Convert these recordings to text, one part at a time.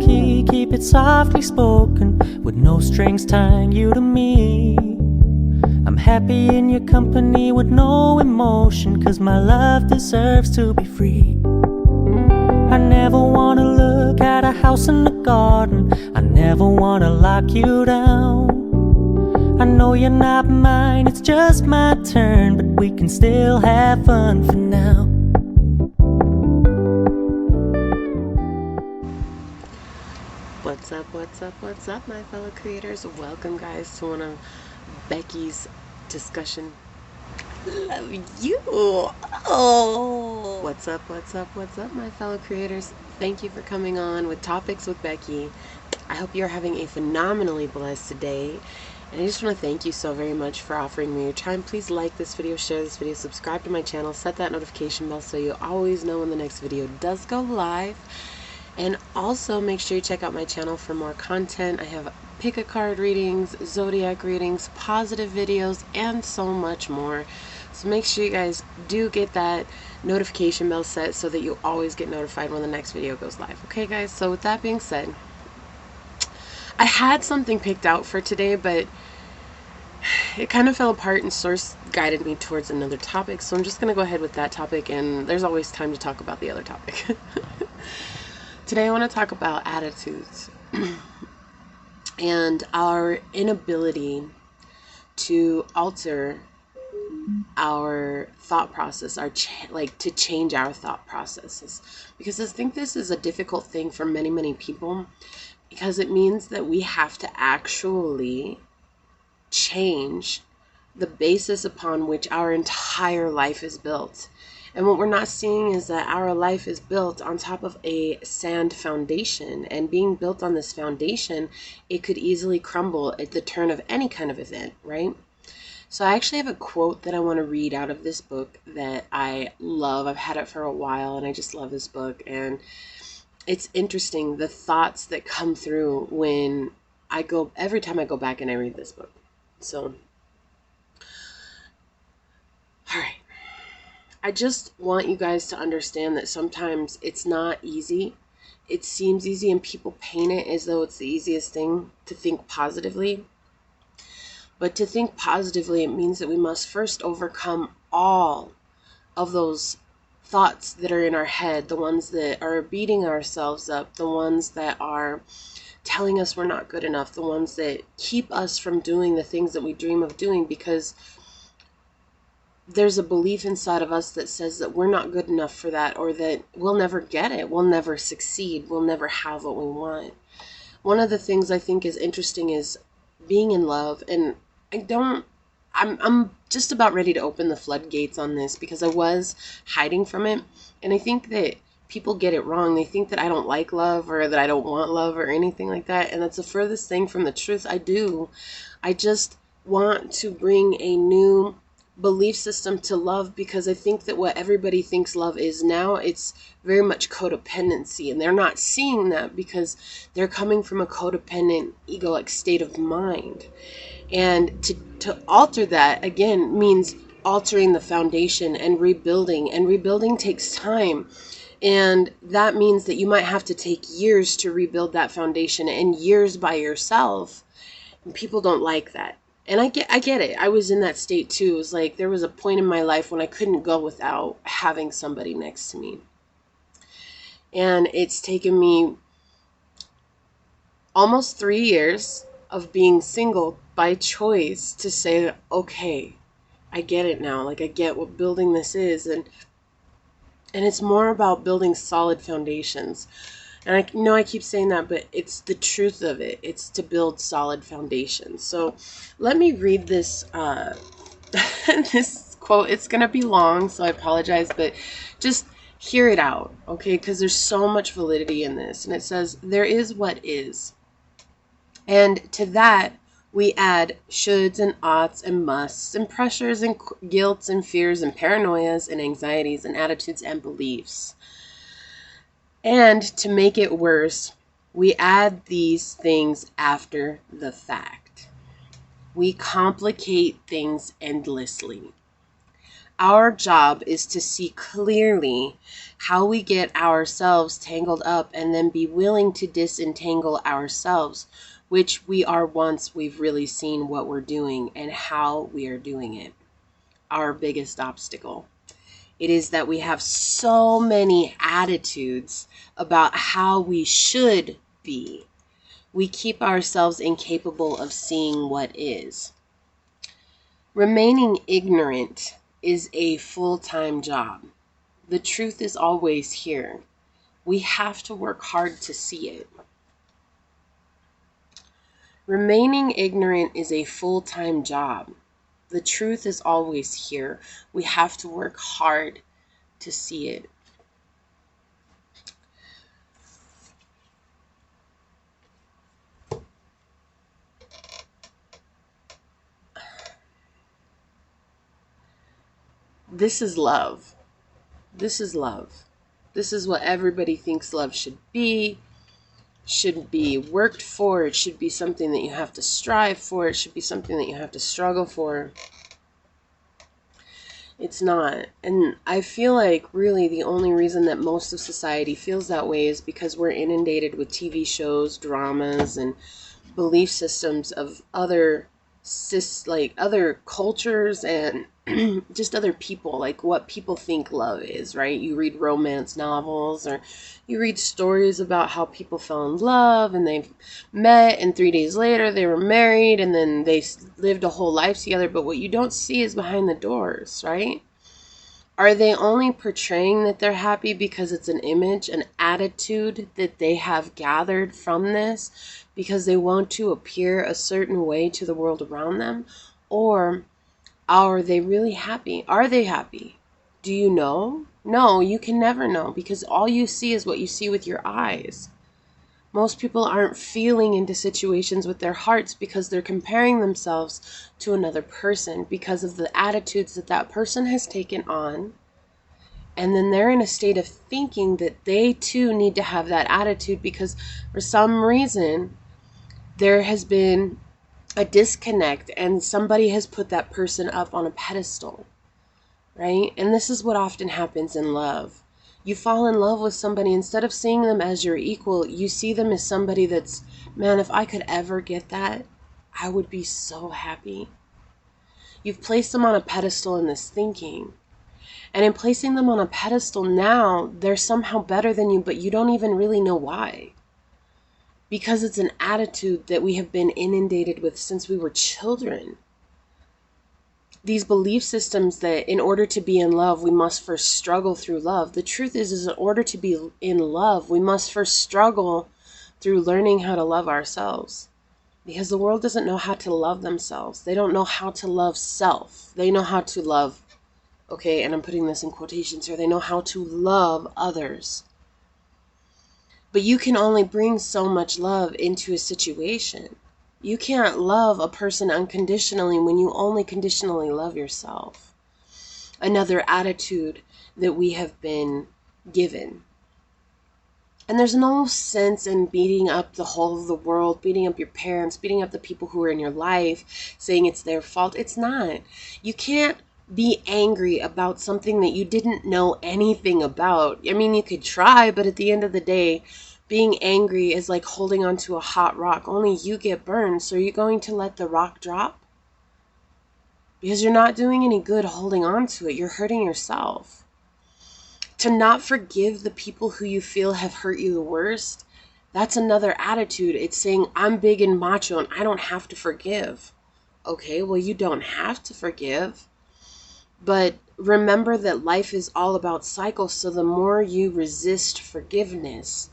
key, keep it softly spoken, with no strings tying you to me. I'm happy in your company with no emotion, 'cause my love deserves to be free. I never wanna look at a house in the garden, I never wanna lock you down. I know you're not mine, it's just my turn, but we can still have fun for now. What's up, my fellow creators? Welcome, guys, to one of Becky's discussion. Love you. Oh. What's up, my fellow creators? Thank you for coming on with Topics with Becky. I hope you're having a phenomenally blessed day. And I just want to thank you so very much for offering me your time. Please like this video, share this video, subscribe to my channel, set that notification bell so you always know when the next video does go live. And also make sure you check out my channel for more content. I have pick a card readings, zodiac readings, positive videos, and so much more. So make sure you guys do get that notification bell set so that you always get notified when the next video goes live. Okay, guys? So with that being said, I had something picked out for today, but it kind of fell apart and Source guided me towards another topic. So I'm just going to go ahead with that topic, and there's always time to talk about the other topic. Today I want to talk about attitudes and our inability to alter our thought process, to change our thought processes. Because I think this is a difficult thing for many people, because it means that we have to actually change the basis upon which our entire life is built. And what we're not seeing is that our life is built on top of a sand foundation, and being built on this foundation, it could easily crumble at the turn of any kind of event, right? So I actually have a quote that I want to read out of this book that I love. I've had it for a while and I just love this book, and it's interesting the thoughts that come through when every time I go back and I read this book. So, all right. I just want you guys to understand that sometimes it's not easy. It seems easy and people paint it as though it's the easiest thing to think positively. But to think positively, it means that we must first overcome all of those thoughts that are in our head, the ones that are beating ourselves up, the ones that are telling us we're not good enough, the ones that keep us from doing the things that we dream of doing, because there's a belief inside of us that says that we're not good enough for that, or that we'll never get it, we'll never succeed, we'll never have what we want. One of the things I think is interesting is being in love, and I'm just about ready to open the floodgates on this, because I was hiding from it, and I think that people get it wrong. They think that I don't like love, or that I don't want love, or anything like that, and that's the furthest thing from the truth. I just want to bring a new belief system to love, because I think that what everybody thinks love is now, it's very much codependency, and they're not seeing that because they're coming from a codependent egoic state of mind. And to alter that, again, means altering the foundation and rebuilding takes time. And that means that you might have to take years to rebuild that foundation, and years by yourself. And people don't like that. And I get it. I was in that state too. It was like there was a point in my life when I couldn't go without having somebody next to me. And it's taken me almost 3 years of being single by choice to say, okay, I get it now. Like, I get what building this is. And it's more about building solid foundations. And I know I keep saying that, but it's the truth of it. It's to build solid foundations. So let me read this this quote. It's going to be long, so I apologize, but just hear it out, okay? Because there's so much validity in this. And it says, "There is what is. And to that, we add shoulds and oughts and musts and pressures and guilts and fears and paranoias and anxieties and attitudes and beliefs. And to make it worse, we add these things after the fact. We complicate things endlessly. Our job is to see clearly how we get ourselves tangled up and then be willing to disentangle ourselves, which we are once we've really seen what we're doing and how we are doing it. Our biggest obstacle. It is that we have so many attitudes about how we should be. We keep ourselves incapable of seeing what is. Remaining ignorant is a full-time job. The truth is always here. We have to work hard to see it. Remaining ignorant is a full-time job. The truth is always here. We have to work hard to see it. This is love. This is love. This is what everybody thinks love should be worked for. It should be something that you have to strive for. It should be something that you have to struggle for. It's not. And I feel like really the only reason that most of society feels that way is because we're inundated with TV shows, dramas, and belief systems of other other cultures and just other people, like what people think love is, right? You read romance novels or you read stories about how people fell in love and they met and 3 days later they were married and then they lived a whole life together. But what you don't see is behind the doors, right? Are they only portraying that they're happy because it's an image, an attitude that they have gathered from this because they want to appear a certain way to the world around them? Or are they really happy? Are they happy? Do you know? No, you can never know because all you see is what you see with your eyes. Most people aren't feeling into situations with their hearts because they're comparing themselves to another person because of the attitudes that that person has taken on. And then they're in a state of thinking that they too need to have that attitude because for some reason there has been a disconnect and somebody has put that person up on a pedestal, right? And this is what often happens in love. You fall in love with somebody, instead of seeing them as your equal, you see them as somebody that's, man, if I could ever get that, I would be so happy. You've placed them on a pedestal in this thinking. And in placing them on a pedestal now, they're somehow better than you, but you don't even really know why. Because it's an attitude that we have been inundated with since we were children. These belief systems that in order to be in love, we must first struggle through love. The truth is in order to be in love, we must first struggle through learning how to love ourselves. Because the world doesn't know how to love themselves. They don't know how to love self. They know how to love, okay, and I'm putting this in quotations here, they know how to love others. But you can only bring so much love into a situation. You can't love a person unconditionally when you only conditionally love yourself. Another attitude that we have been given. And there's no sense in beating up the whole of the world, beating up your parents, beating up the people who are in your life, saying it's their fault. It's not. You can't be angry about something that you didn't know anything about. I mean, you could try, but at the end of the day, being angry is like holding onto a hot rock. Only you get burned. So are you going to let the rock drop? Because you're not doing any good holding on to it. You're hurting yourself. To not forgive the people who you feel have hurt you the worst, that's another attitude. It's saying, I'm big and macho and I don't have to forgive. Okay, well, you don't have to forgive. But remember that life is all about cycles. So the more you resist forgiveness,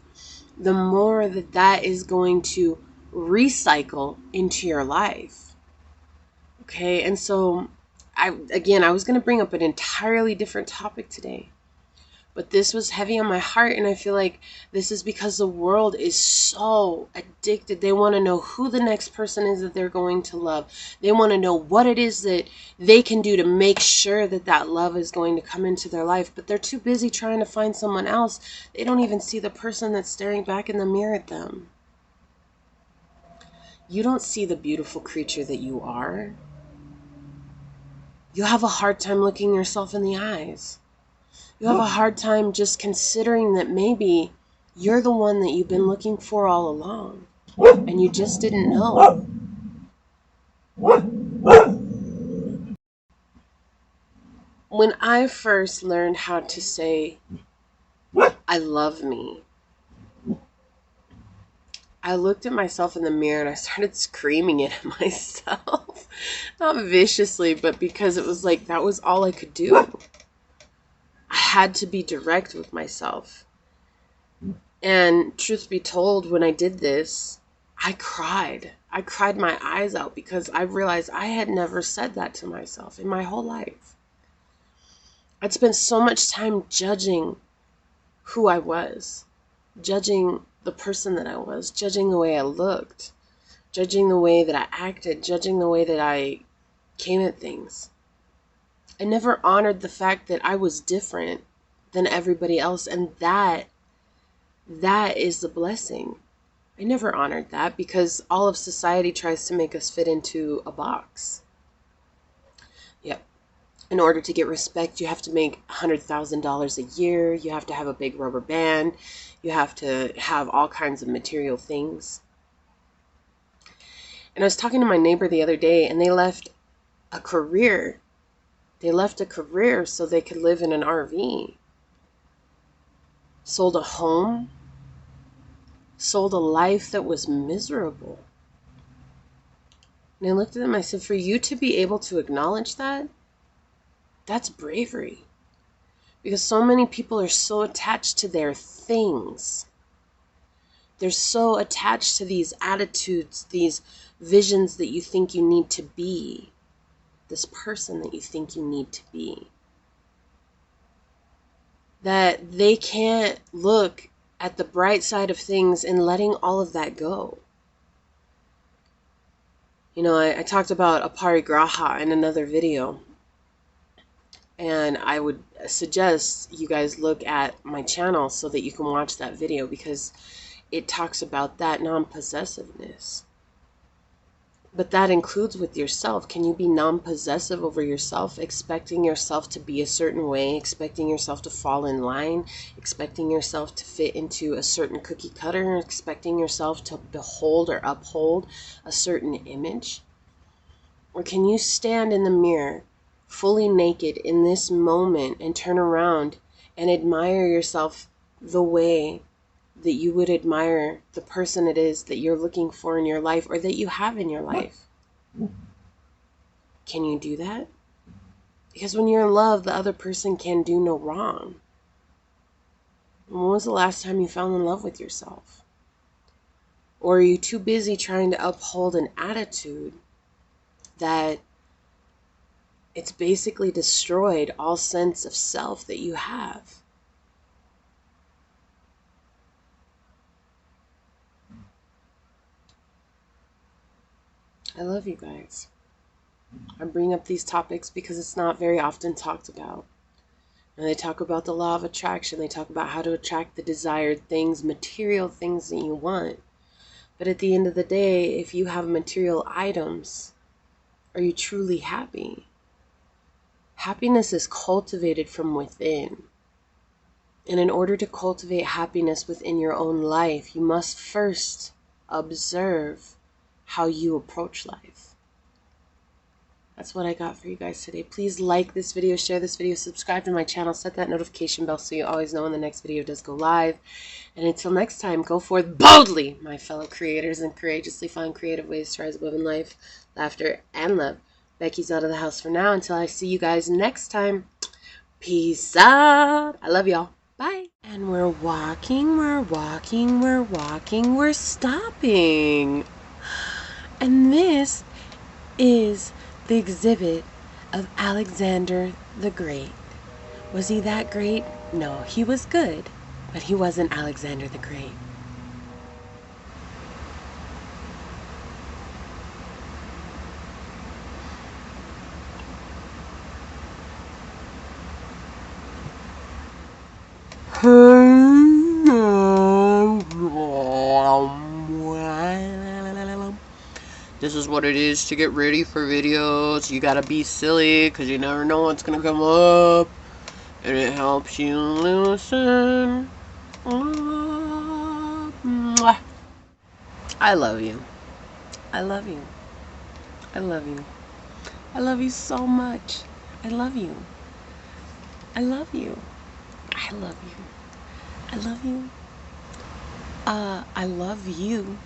the more that is going to recycle into your life. Okay, and so I was going to bring up an entirely different topic today. But this was heavy on my heart, and I feel like this is because the world is so addicted. They want to know who the next person is that they're going to love. They want to know what it is that they can do to make sure that that love is going to come into their life. But they're too busy trying to find someone else. They don't even see the person that's staring back in the mirror at them. You don't see the beautiful creature that you are. You have a hard time looking yourself in the eyes. You have a hard time just considering that maybe you're the one that you've been looking for all along and you just didn't know. When I first learned how to say, I love me, I looked at myself in the mirror and I started screaming it at myself. Not viciously, but because it was like that was all I could do. I had to be direct with myself. And truth be told, when I did this, I cried. I cried my eyes out because I realized I had never said that to myself in my whole life. I'd spent so much time judging who I was, judging the person that I was, judging the way I looked, judging the way that I acted, judging the way that I came at things. I never honored the fact that I was different than everybody else, and that is the blessing. I never honored that because all of society tries to make us fit into a box. Yep. In order to get respect, you have to make $100,000 a year. You have to have a big rubber band. You have to have all kinds of material things. And I was talking to my neighbor the other day, and they left a career. They left a career so they could live in an RV. Sold a home. Sold a life that was miserable. And I looked at them, I said, for you to be able to acknowledge that, that's bravery. Because so many people are so attached to their things. They're so attached to these attitudes, these visions that you think you need to be, this person that you think you need to be, that they can't look at the bright side of things and letting all of that go. You know, I talked about aparigraha in another video. And I would suggest you guys look at my channel so that you can watch that video because it talks about that non-possessiveness. But that includes with yourself. Can you be non-possessive over yourself, expecting yourself to be a certain way, expecting yourself to fall in line, expecting yourself to fit into a certain cookie cutter, expecting yourself to behold or uphold a certain image? Or can you stand in the mirror fully naked in this moment and turn around and admire yourself the way that you would admire the person it is that you're looking for in your life or that you have in your life? Can you do that? Because when you're in love, the other person can do no wrong. When was the last time you fell in love with yourself? Or are you too busy trying to uphold an attitude that it's basically destroyed all sense of self that you have? I love you guys. I bring up these topics because it's not very often talked about. And they talk about the law of attraction. They talk about how to attract the desired things, material things that you want. But at the end of the day, if you have material items, are you truly happy? Happiness is cultivated from within. And in order to cultivate happiness within your own life, you must first observe how you approach life. That's what I got for you guys today. Please like this video, share this video, subscribe to my channel, set that notification bell so you always know when the next video does go live. And until next time, go forth boldly, my fellow creators, and courageously find creative ways to rise above in life, laughter, and love. Becky's out of the house for now. Until I see you guys next time, peace out. I love y'all. Bye. And we're walking, we're walking, we're walking, we're stopping. And this is the exhibit of Alexander the Great. Was he that great? No, he was good, but he wasn't Alexander the Great. Just This is what it is to get ready for videos. You gotta be silly because you never know what's gonna come up. And it helps you loosen up. Mwah. I love you. I love you. I love you. I love you so much. I love you. I love you. I love you. I love you. I love you.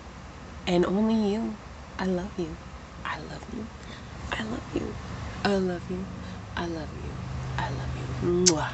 And only you. I love you. I love you. I love you. I love you. I love you. I love you. Mwah.